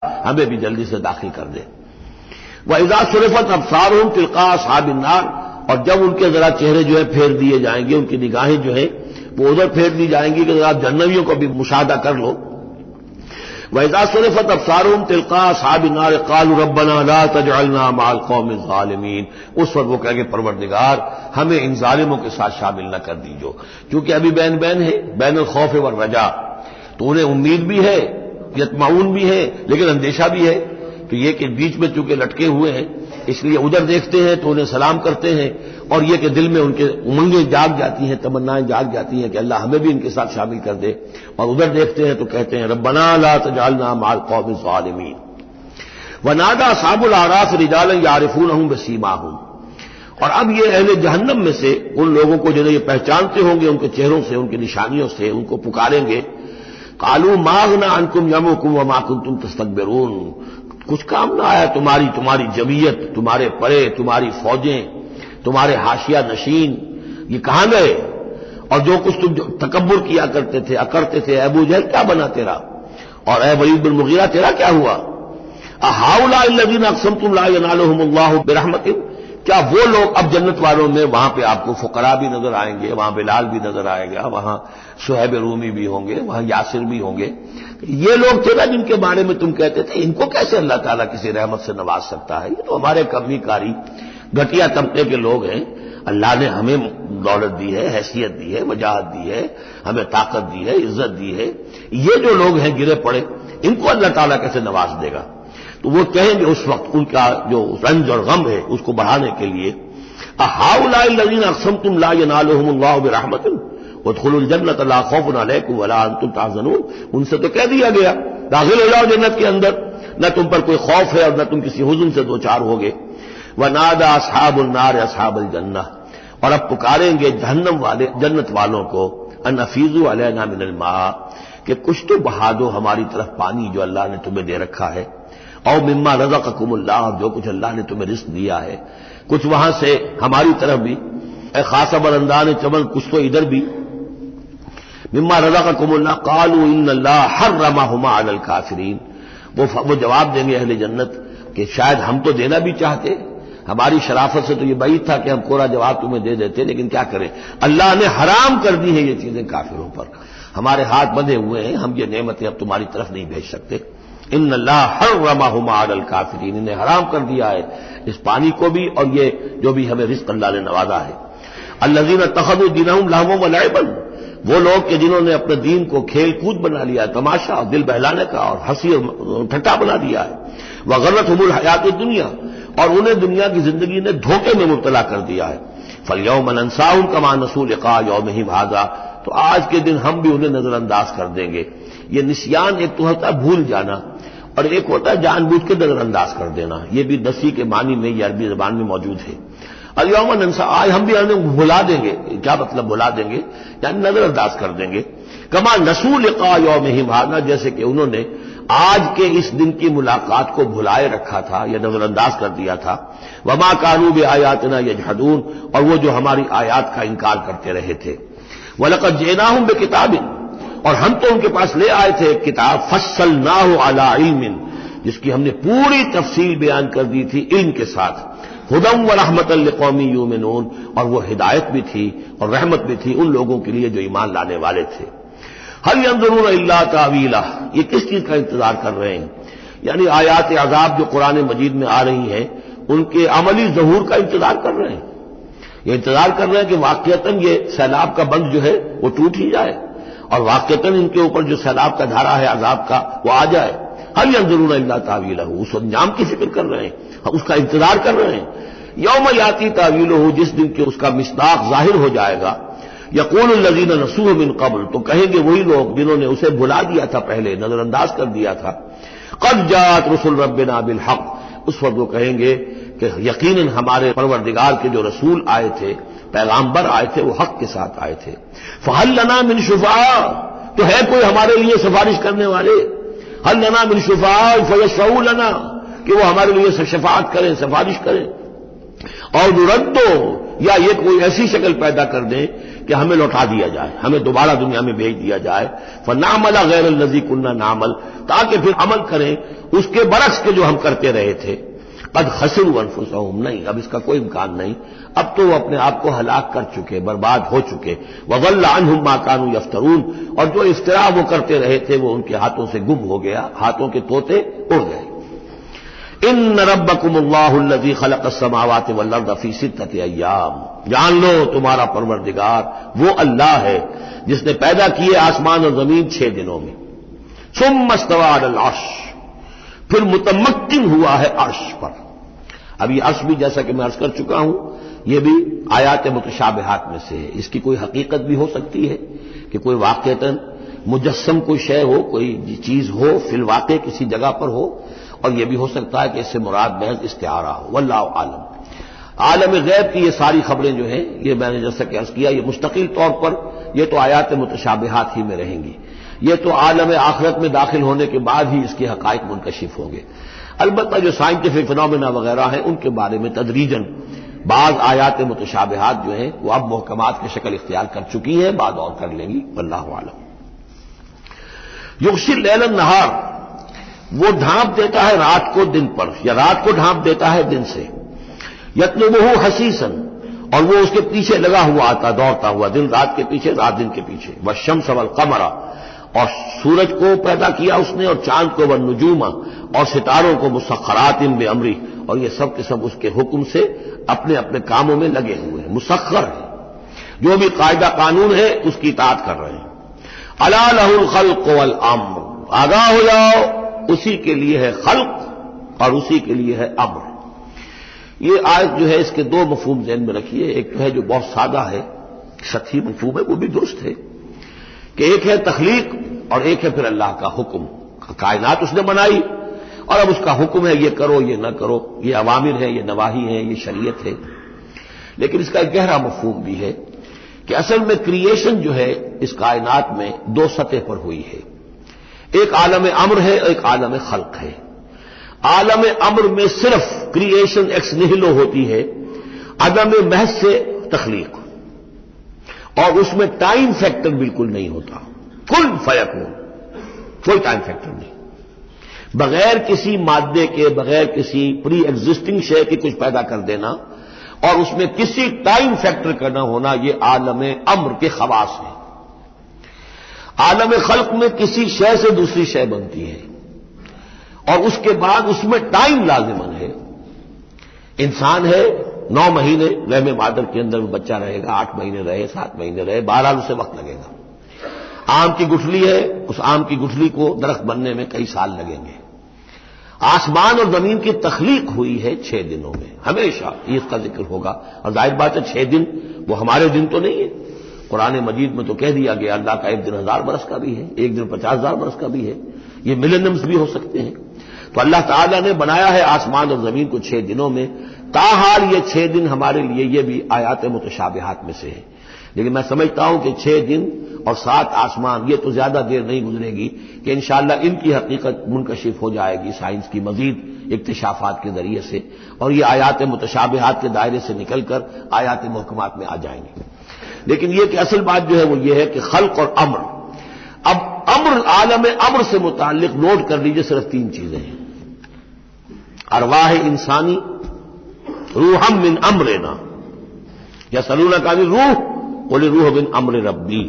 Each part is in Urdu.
ہمیں بھی جلدی سے داخل کر دے۔ وَإِذَا صُرِفَتْ أَبْصَارُهُمْ تِلْقَاءَ أَصْحَابِ النَّارِ، اور جب ان کے ذرا چہرے جو ہے پھیر دیے جائیں گے، ان کی نگاہیں جو ہے وہ ادھر پھیر دی جائیں گی کہ ذرا جہنمیوں کو بھی مشاہدہ کر لو۔ وَإِذَا صُرِفَتْ أَبْصَارُهُمْ تِلْقَاءَ أَصْحَابِ النَّارِ قَالُوا رَبَّنَا لَا تَجْعَلْنَا مَعَ الْقَوْمِ الظَّالِمِينَ، اس وقت وہ کہیں گے پروردگار ہمیں ان ظالموں کے ساتھ شامل نہ کر دیجو، کیونکہ ابھی بین بین ہے، بین الخوف والرجا، تو انہیں امید بھی ہے، یطمعون بھی ہے، لیکن اندیشہ بھی ہے، تو یہ کہ بیچ میں چونکہ لٹکے ہوئے ہیں اس لیے ادھر دیکھتے ہیں تو انہیں سلام کرتے ہیں، اور یہ کہ دل میں ان کے امنگیں جاگ جاتی ہیں، تمنائیں جاگ جاتی ہیں کہ اللہ ہمیں بھی ان کے ساتھ شامل کر دے، اور ادھر دیکھتے ہیں تو کہتے ہیں ربنا لا تجعلنا مع القوم الظالمین۔ ونادى اصحاب الاعراف رجالا يعرفونهم بسيماهم، اور اب یہ اہل جہنم میں سے ان لوگوں کو جنہیں یہ پہچانتے ہوں گے ان کے چہروں سے، ان کی نشانیوں سے، ان کو پکاریں گے، قالوا ما اغنى عنكم جمعكم وما كنتم تستكبرون، کچھ کام نہ آیا تمہاری جمعیت، تمہارے پرے، تمہاری فوجیں، تمہارے حاشیہ نشین، یہ کہاں گئے؟ اور جو کچھ تم تکبر کیا کرتے تھے، اکرتے تھے، ابو جہل کیا بنا تیرا، اور اے ولید بن مغیرہ تیرا کیا ہوا؟ اہؤلاء الذین اقسمتم لا ینالهم اللہ برحمت، کیا وہ لوگ اب جنت والوں میں وہاں پہ آپ کو فقراء بھی نظر آئیں گے، وہاں بلال بھی نظر آئے گا، وہاں صہیب رومی بھی ہوں گے، وہاں یاسر بھی ہوں گے، یہ لوگ تھے نا جن کے بارے میں تم کہتے تھے ان کو کیسے اللہ تعالیٰ کسی رحمت سے نواز سکتا ہے، یہ تو ہمارے کمی کاری گھٹیا طبقے کے لوگ ہیں، اللہ نے ہمیں دولت دی ہے، حیثیت دی ہے، وجاہت دی ہے، ہمیں طاقت دی ہے، عزت دی ہے، یہ جو لوگ ہیں گرے پڑے ان کو اللہ تعالیٰ کیسے نواز دے گا؟ تو وہ کہیں گے اس وقت ان کا جو رنج اور غم ہے اس کو بڑھانے کے لیے، اہؤلاء الذین اقسمتم لا ینالهم اللہ برحمت وادخلوا الجنۃ لا خوف علیکم ولا انتم تحزنون، ان سے تو کہہ دیا گیا داخل ہو جاؤ جنت کے اندر، نہ تم پر کوئی خوف ہے اور نہ تم کسی حزن سے دوچار ہوگے۔ ونادى اصحاب النار اصحاب الجنہ، اور اب پکاریں گے جہنم والے جنت والوں کو، ان افیضوا علینا من الماء، کہ کچھ تو بہا دو ہماری طرف پانی جو اللہ نے تمہیں دے رکھا ہے، او مما رزقکم اللہ، جو کچھ اللہ نے تمہیں رزق دیا ہے کچھ وہاں سے ہماری طرف بھی، اے خاص برندان چمن کچھ تو ادھر بھی، مما رزقکم اللہ، قالوا ان اللہ حرمہما علی الکافرین، وہ جواب دیں گے اہل جنت کہ شاید ہم تو دینا بھی چاہتے، ہماری شرافت سے تو یہ بعید تھا کہ ہم کوڑا جواب تمہیں دے دیتے، لیکن کیا کریں اللہ نے حرام کر دی ہیں یہ چیزیں کافروں پر، ہمارے ہاتھ بندھے ہوئے ہیں، ہم یہ نعمتیں اب تمہاری طرف نہیں بھیج سکتے۔ ان اللہ حرمہما علی الکافرین، انہیں حرام کر دیا ہے اس پانی کو بھی اور یہ جو بھی ہمیں رزق اللہ نے نوازا ہے۔ الذین اتخذوا دینہم لہوا ولعبا، وہ لوگ کہ جنہوں نے اپنے دین کو کھیل کود بنا لیا ہے، تماشا اور دل بہلانے کا اور ہنسی اور ٹھٹا بنا دیا ہے، وغرتہم الحیات الدنیا، اور انہیں دنیا کی زندگی نے دھوکے میں مبتلا کر دیا ہے۔ فالیوم ننساہم کما نسوا لقاء یومہم ھذا، تو آج کے دن ہم بھی انہیں نظر انداز کر دیں گے۔ یہ نسیان ایک تو ہوتا ہے بھول جانا، اور ایک ہوتا ہے جان بوجھ کے نظر انداز کر دینا، یہ بھی نسی کے معنی میں یہ عربی زبان میں موجود ہے۔ الیوم ننسا، آج ہم بھی انہیں بھلا دیں گے، کیا مطلب بھلا دیں گے؟ یعنی نظر انداز کر دیں گے، کما نسوا لقاء یومہم ھذا، جیسے کہ انہوں نے آج کے اس دن کی ملاقات کو بھلائے رکھا تھا یا نظر انداز کر دیا تھا۔ وما كانوا بآیاتنا یجحدون، اور وہ جو ہماری آیات کا انکار کرتے رہے تھے۔ وَلَقَدْ جِئْنَاهُمْ بِكِتَابٍ، اور ہم تو ان کے پاس لے آئے تھے ایک کتاب، فصلناہ علی علم، جس کی ہم نے پوری تفصیل بیان کر دی تھی علم کے ساتھ، ھدی ورحمۃ لقوم یؤمنون، اور وہ ہدایت بھی تھی اور رحمت بھی تھی ان لوگوں کے لیے جو ایمان لانے والے تھے۔ هل ينظرون الا تاویلہ، یہ کس چیز کا انتظار کر رہے ہیں؟ یعنی آیات عذاب جو قرآن مجید میں آ رہی ہیں ان کے عملی ظہور کا انتظار کر رہے ہیں، یہ انتظار کر رہے ہیں کہ واقعتاً یہ سیلاب کا بند جو ہے وہ ٹوٹ ہی جائے، اور واقعتاً ان کے اوپر جو سیلاب کا دھارا ہے عذاب کا وہ آ جائے۔ هل ينظرون الا تاویلہ، اس انجام کی فکر کر رہے ہیں، اس کا انتظار کر رہے ہیں۔ یوم یاتی تاویلہ، جس دن کہ اس کا مصداق ظاہر ہو جائے گا، یقول الذین نسوہ من قبل، تو کہیں گے وہی لوگ جنہوں نے اسے بھلا دیا تھا پہلے، نظر انداز کر دیا تھا، قد جاءت رسل ربنا بالحق، اس وقت وہ کہیں گے کہ یقیناً ہمارے پروردگار کے جو رسول آئے تھے، پیغامبر آئے تھے، وہ حق کے ساتھ آئے تھے۔ فہل لنا من شفعاء، تو ہے کوئی ہمارے لیے سفارش کرنے والے؟ هل لنا من شفعاء فیشفعوا لنا، کہ وہ ہمارے لیے شفاعت کریں، سفارش کریں۔ اور نردو، یا یہ کوئی ایسی شکل پیدا کر دیں کہ ہمیں لوٹا دیا جائے، ہمیں دوبارہ دنیا میں بھیج دیا جائے، فنعمل غیر الذی کنا نعمل، تاکہ پھر عمل کریں اس کے برعکس کے جو ہم کرتے رہے تھے۔ قد خسروا انفسهم، نہیں اب اس کا کوئی امکان نہیں، اب تو وہ اپنے آپ کو ہلاک کر چکے، برباد ہو چکے۔ وضل عنهم ما كانوا يفترون، اور جو افترا وہ کرتے رہے تھے وہ ان کے ہاتھوں سے گم ہو گیا، ہاتھوں کے طوطے اڑ گئے۔ ان ربکم اللہ الذی خلق السماوات والارض فی ستۃ ایام، جان لو تمہارا پروردگار وہ اللہ ہے جس نے پیدا کیے آسمان اور زمین 6 دنوں میں۔ ثم استوى علی العرش، پھر متمکن ہوا ہے عرش پر۔ اب یہ عرش بھی جیسا کہ میں عرض کر چکا ہوں یہ بھی آیات متشابہات میں سے ہے، اس کی کوئی حقیقت بھی ہو سکتی ہے کہ کوئی واقعتاً مجسم کوئی شے ہو، کوئی چیز ہو فی الواقع کسی جگہ پر ہو، اور یہ بھی ہو سکتا ہے کہ اس سے مراد محض استعارہ ہو، واللہ عالم۔ عالم غیب کی یہ ساری خبریں جو ہیں، یہ میں نے جیسا کہ عرض کیا یہ مستقل طور پر یہ تو آیات متشابہات ہی میں رہیں گی، یہ تو عالم آخرت میں داخل ہونے کے بعد ہی اس کے حقائق منکشف ہوں گے۔ البتہ جو سائنٹیفک فنومینا وغیرہ ہیں ان کے بارے میں تدریجاً بعض آیات متشابہات جو ہیں وہ اب محکمات کی شکل اختیار کر چکی ہیں، بعد اور کر لیں گی، واللہ عالم۔ یغشی اللیل النہار، وہ ڈھانپ دیتا ہے رات کو دن پر، یا رات کو ڈھانپ دیتا ہے دن سے۔ یطلبہ حثیثاً، اور وہ اس کے پیچھے لگا ہوا آتا، دوڑتا ہوا، دن رات کے پیچھے رات دن کے پیچھے۔ والشمس والقمر، اور سورج کو پیدا کیا اس نے اور چاند کو، والنجوم، اور ستاروں کو، مسخرات بامرہ، اور یہ سب کے سب اس کے حکم سے اپنے اپنے کاموں میں لگے ہوئے ہیں، مسخر ہیں، جو بھی قاعدہ قانون ہے اس کی اطاعت کر رہے ہیں۔ الا لہ الخلق والامر، آگاہ ہو جاؤ اسی کے لیے ہے خلق اور اسی کے لیے ہے امر۔ یہ آیت جو ہے اس کے 2 مفہوم ذہن میں رکھیے، ایک تو ہے جو بہت سادہ ہے، سطحی مفہوم ہے، وہ بھی درست ہے کہ ایک ہے تخلیق اور ایک ہے پھر اللہ کا حکم، کائنات اس نے بنائی اور اب اس کا حکم ہے یہ کرو یہ نہ کرو، یہ اوامر ہے یہ نواہی ہے یہ شریعت ہے۔ لیکن اس کا ایک گہرا مفہوم بھی ہے کہ اصل میں کریشن جو ہے اس کائنات میں 2 سطح پر ہوئی ہے، ایک عالم امر ہے ایک عالم خلق ہے۔ عالم امر میں صرف کریشن ایکس نہلو ہوتی ہے، عدم محض سے تخلیق، اور اس میں ٹائم فیکٹر بالکل نہیں ہوتا، کن فیکون، کوئی ٹائم فیکٹر نہیں، بغیر کسی مادے کے، بغیر کسی پری ایگزسٹنگ شے کے کچھ پیدا کر دینا اور اس میں کسی ٹائم فیکٹر کا نہ ہونا، یہ عالم امر کے خواص ہیں۔ عالم خلق میں کسی شے سے دوسری شے بنتی ہے اور اس کے بعد اس میں ٹائم لازمن ہے۔ انسان ہے 9 مہینے رحم مادر کے اندر وہ بچہ رہے گا، 8 مہینے رہے 7 مہینے رہے، بہرحال اسے وقت لگے گا۔ آم کی گٹھلی ہے، اس آم کی گٹھلی کو درخت بننے میں کئی سال لگیں گے۔ آسمان اور زمین کی تخلیق ہوئی ہے 6 دنوں میں، ہمیشہ اس کا ذکر ہوگا، اور ظاہر بات ہے 6 دن وہ ہمارے دن تو نہیں ہے، قرآن مجید میں تو کہہ دیا گیا اللہ کا ایک دن 1000 برس کا بھی ہے، ایک دن 50,000 برس کا بھی ہے، یہ ملینمز بھی ہو سکتے ہیں۔ تو اللہ تعالیٰ نے بنایا ہے آسمان اور زمین کو 6 دنوں میں، تاحال یہ 6 دن ہمارے لیے یہ بھی آیات متشابہات میں سے ہے، لیکن میں سمجھتا ہوں کہ 6 دن اور 7 آسمان یہ تو زیادہ دیر نہیں گزرے گی کہ انشاءاللہ ان کی حقیقت منکشف ہو جائے گی سائنس کی مزید اکتشافات کے ذریعے سے، اور یہ آیات متشابہات کے دائرے سے نکل کر آیات محکمات میں آ جائیں گے۔ لیکن یہ کہ اصل بات جو ہے وہ یہ ہے کہ خلق اور امر، اب امر عالم امر سے متعلق نوٹ کر لیجئے صرف 3 چیزیں ہیں، ارواح انسانی، روحم من امرنا، یسألونک عن الروح قل الروح من امر ربی،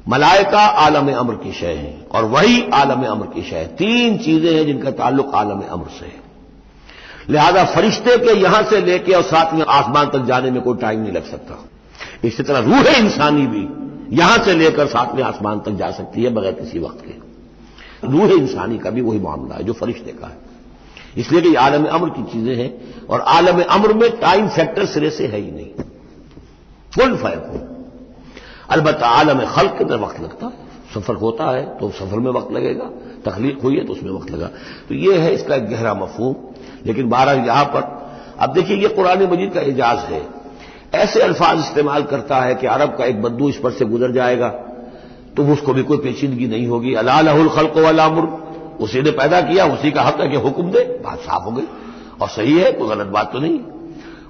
ملائکہ عالم امر کی شے ہیں اور وہی عالم امر کی شے ہے۔ 3 چیزیں ہیں جن کا تعلق عالم امر سے ہے، لہذا فرشتے کے یہاں سے لے کے اور 7ویں آسمان تک جانے میں کوئی ٹائم نہیں لگ سکتا، اسی طرح روح انسانی بھی یہاں سے لے کر 7ویں آسمان تک جا سکتی ہے بغیر کسی وقت کے۔ روح انسانی کا بھی وہی معاملہ ہے جو فرشتے کا ہے، اس لیے کہ یہ عالم امر کی چیزیں ہیں، اور عالم امر میں ٹائم فیکٹر سرے سے ہے ہی نہیں، فل فیکون۔ البتہ عالم خلق کے اندر وقت لگتا ہے، سفر ہوتا ہے تو سفر میں وقت لگے گا، تخلیق ہوئی ہے تو اس میں وقت لگا، تو یہ ہے اس کا ایک گہرا مفہوم۔ لیکن بہرحال یہاں پر اب دیکھیے یہ قرآن مجید کا اعجاز ہے، ایسے الفاظ استعمال کرتا ہے کہ عرب کا ایک بدو اس پر سے گزر جائے گا تو اس کو بھی کوئی پیچیدگی نہیں ہوگی۔ الا لہ الخلق والامر، اسی نے پیدا کیا، اسی کا حق ہے کہ حکم دے، بات صاف ہو گئی اور صحیح ہے، کوئی غلط بات تو نہیں۔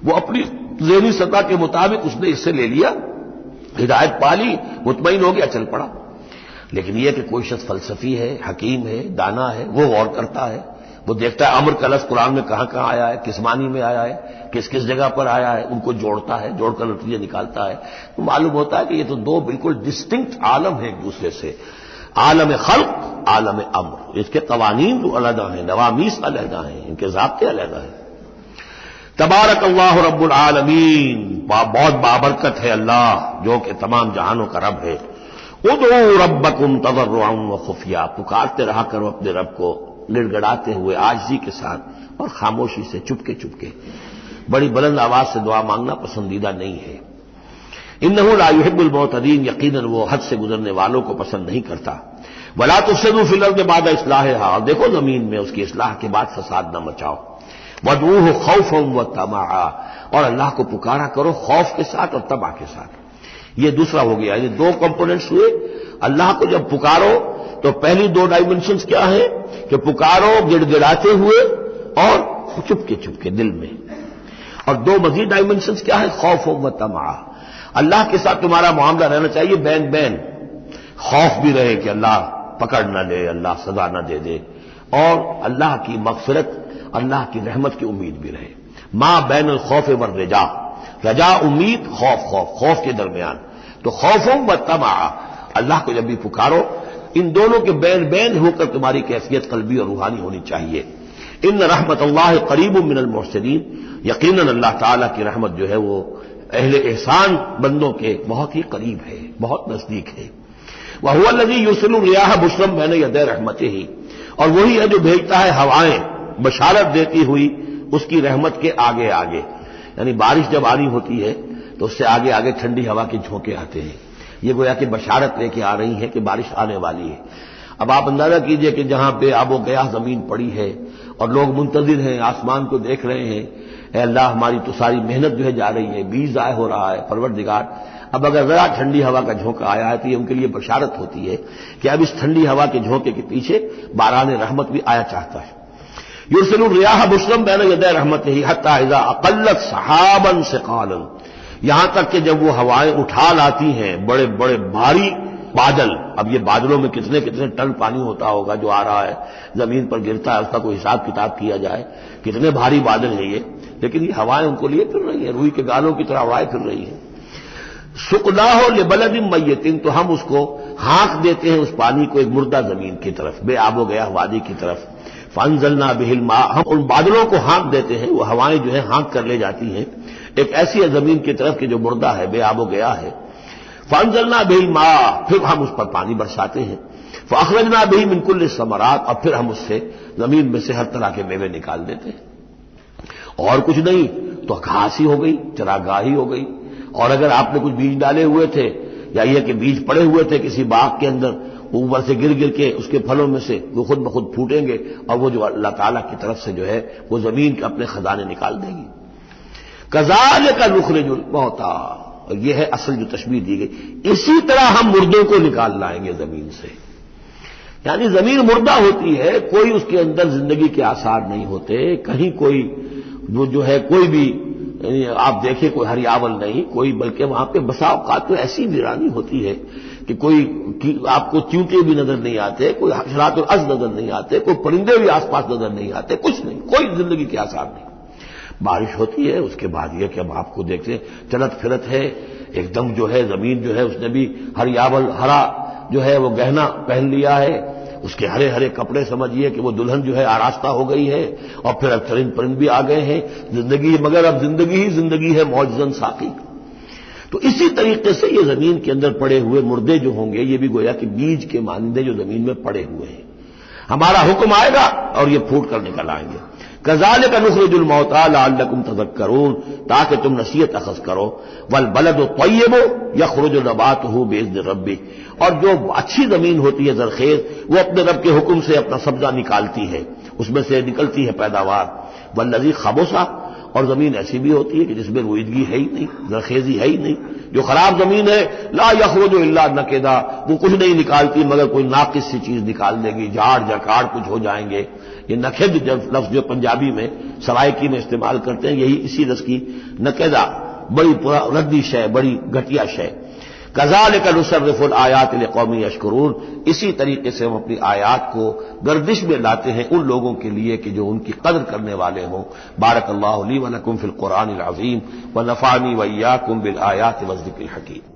وہ اپنی ذہنی سطح کے مطابق اس نے اس سے لے لیا ہدایت پالی، مطمئن ہو گیا، چل پڑا۔ لیکن یہ کہ کوئی شخص فلسفی ہے، حکیم ہے، دانا ہے، وہ غور کرتا ہے، وہ دیکھتا ہے امر کا لفظ قرآن میں کہاں کہاں آیا ہے، کس معنی میں آیا ہے، کس کس جگہ پر آیا ہے، ان کو جوڑتا ہے، جوڑ کر نتیجے نکالتا ہے، تو معلوم ہوتا ہے کہ یہ تو دو بالکل ڈسٹنکٹ عالم ہیں ایک دوسرے سے، عالم خلق، عالم امر۔ اس کے قوانین تو علیحدہ ہیں، نوامیس علیحدہ ہیں، ان کے ضابطے علیحدہ ہیں۔ تبارک اللہ رب العالمین، بہت بابرکت ہے اللہ جو کہ تمام جہانوں کا رب ہے۔ ادعوا ربکم تضرعا وخفیا، پکارتے رہا کرو اپنے رب کو گڑ گڑاتے ہوئے، عاجزی کے ساتھ اور خاموشی سے، چپکے چپکے۔ بڑی بلند آواز سے دعا مانگنا پسندیدہ نہیں ہے۔ انہ لا يحب المعتدین، یقیناً وہ حد سے گزرنے والوں کو پسند نہیں کرتا۔ ولا تفسدوا فی الارض بعد اصلاحها، اور دیکھو زمین میں اس کی اصلاح کے بعد فساد نہ مچاؤ۔ وادعوه خوفا وطمعا، اور اللہ کو پکارا کرو خوف کے ساتھ اور طمع کے ساتھ۔ یہ دوسرا ہو گیا، یہ دو کمپوننٹس ہوئے۔ اللہ کو جب پکارو تو پہلی دو ڈائمنشنز کیا ہیں کہ پکارو گڑ گڑاتے ہوئے اور چپکے چپکے دل میں، اور دو مزید ڈائمنشنز کیا ہیں، خوف و طمع۔ اللہ کے ساتھ تمہارا معاملہ رہنا چاہیے بین بین، خوف بھی رہے کہ اللہ پکڑ نہ لے، اللہ سزا نہ دے دے، اور اللہ کی مغفرت، اللہ کی رحمت کی امید بھی رہے۔ ما بین الخوف والرجاء، رجا امید، خوف خوف، خوف کے درمیان، تو خوف و طمع، اللہ کو جب بھی پکارو ان دونوں کے بین بین ہو کر تمہاری کیفیت قلبی اور روحانی ہونی چاہیے۔ ان رحمت اللہ قریب من المحسنین، یقیناً اللہ تعالیٰ کی رحمت جو ہے وہ اہل احسان بندوں کے بہت ہی قریب ہے، بہت نزدیک ہے۔ وَهُوَ الَّذِي يُرْسِلُ الرِّيَاحَ بُشْرًا بَيْنَ يَدَيْ رَحْمَتِهِ، اور وہی ہے جو بھیجتا ہے ہوائیں بشارت دیتی ہوئی اس کی رحمت کے آگے آگے، یعنی بارش جب آنی ہوتی ہے تو اس سے آگے آگے ٹھنڈی ہوا کے جھونکے آتے ہیں، یہ گویا کہ بشارت لے کے آ رہی ہے کہ بارش آنے والی ہے۔ اب آپ اندازہ کیجئے کہ جہاں بے آب و گیا زمین پڑی ہے اور لوگ منتظر ہیں، آسمان کو دیکھ رہے ہیں، اے اللہ ہماری تو ساری محنت جو ہے جا رہی ہے، بیج ضائع ہو رہا ہے، پروردگار اب اگر ذرا ٹھنڈی ہوا کا جھونکا آیا ہے تو یہ ان کے لیے بشارت ہوتی ہے کہ اب اس ٹھنڈی ہوا کے جھونکے کے پیچھے باران رحمت بھی آیا چاہتا ہے۔ یرسل الریاح بشرا بین یدی رحمتہ حتی اذا اقلت سحابا ثقالا، یہاں تک کہ جب وہ ہوائیں اٹھا لاتی ہیں بڑے بڑے بھاری بادل، اب یہ بادلوں میں کتنے کتنے ٹن پانی ہوتا ہوگا جو آ رہا ہے زمین پر گرتا ہے، اس کا کوئی حساب کتاب کیا جائے کتنے بھاری بادل ہیں یہ، لیکن یہ ہوائیں ان کو لیے پھر رہی ہیں، روئی کے گالوں کی طرح اڑائے پھر رہی ہیں۔ سقناہ لبلد میت، تو ہم اس کو ہانک دیتے ہیں اس پانی کو ایک مردہ زمین کی طرف، بے آب و گیا وادی کی طرف۔ فانزلنا بہ الماء، ہم ان بادلوں کو ہانک دیتے ہیں، وہ ہوائیں جو ہے ہانک کر لے جاتی ہیں ایک ایسی زمین کی طرف کہ جو مردہ ہے، بے آب و گیا ہے۔ فانزلنا بہ الماء، پھر ہم اس پر پانی برساتے ہیں۔ فاخرجنا بہ من کل الثمرات، اور پھر ہم اس سے زمین میں سے ہر طرح کے میوے نکال دیتے ہیں۔ اور کچھ نہیں تو گھاس ہی ہو گئی، چراگاہ ہی ہو گئی، اور اگر آپ نے کچھ بیج ڈالے ہوئے تھے یا یہ کہ بیج پڑے ہوئے تھے کسی باغ کے اندر، اوپر سے گر گر کے اس کے پھلوں میں سے وہ خود بخود پھوٹیں گے، اور وہ جو اللہ تعالیٰ کی طرف سے جو ہے وہ زمین کے اپنے خزانے نکال دے گی۔ کذالک نخرج الموتیٰ، اور یہ ہے اصل جو تشبیہ دی گئی، اسی طرح ہم مردوں کو نکال لائیں گے زمین سے، یعنی زمین مردہ ہوتی ہے، کوئی اس کے اندر زندگی کے آثار نہیں ہوتے، کہیں کوئی وہ جو ہے کوئی بھی آپ دیکھیں کوئی ہریاول نہیں کوئی، بلکہ وہاں پہ بسا اوقات تو ایسی ویرانی ہوتی ہے کہ کوئی آپ کو چیونٹے بھی نظر نہیں آتے، کوئی حشرات الارض نظر نہیں آتے، کوئی پرندے بھی آس پاس نظر نہیں آتے، کچھ نہیں، کوئی زندگی کے آثار نہیں۔ بارش ہوتی ہے، اس کے بعد یہ کہ اب آپ کو دیکھتے ہیں چلت پھرت ہے، ایک دم جو ہے زمین جو ہے اس نے بھی ہریاول ہرا جو ہے وہ گہنا پہن لیا ہے، اس کے ہرے ہرے کپڑے سمجھیے کہ وہ دلہن جو ہے آراستہ ہو گئی ہے، اور پھر اب چرند پرند بھی آ گئے ہیں، زندگی مگر اب زندگی ہی زندگی ہے معجزاً ساقی۔ تو اسی طریقے سے یہ زمین کے اندر پڑے ہوئے مردے جو ہوں گے یہ بھی گویا کہ بیج کے مانندے جو زمین میں پڑے ہوئے ہیں، ہمارا حکم آئے گا اور یہ پھوٹ کر نکل آئیں گے۔ کذالک نخرج الموتیٰ لعلکم تذکرون، تاکہ تم نصیحت اخذ کرو۔ والبلد الطیب یخرج نباتہ باذن ربہ، اور جو اچھی زمین ہوتی ہے زرخیز، وہ اپنے رب کے حکم سے اپنا سبزہ نکالتی ہے، اس میں سے نکلتی ہے پیداوار۔ والذی خبث، اور زمین ایسی بھی ہوتی ہے کہ جس میں رویدگی ہے ہی نہیں، زرخیزی ہے ہی نہیں، جو خراب زمین ہے لا یخرج الا نکدا، وہ کچھ نہیں نکالتی مگر کوئی ناقص سی چیز نکال دے گی، جھاڑ جھکاڑ کچھ ہو جائیں گے۔ یہ نکد لفظ جو پنجابی میں سرائکی میں استعمال کرتے ہیں، یہی اسی لفظ کی نکدہ، بڑی ردی شے، بڑی گھٹیا شے۔ کذالک نصرف الآیات لقوم یشکرون، اسی طریقے سے ہم اپنی آیات کو گردش میں لاتے ہیں ان لوگوں کے لیے کہ جو ان کی قدر کرنے والے ہوں۔ بارک اللہ لی ولکم فی القرآن العظیم ونفعنی وإیاکم بالآیات والذکر الحکیم۔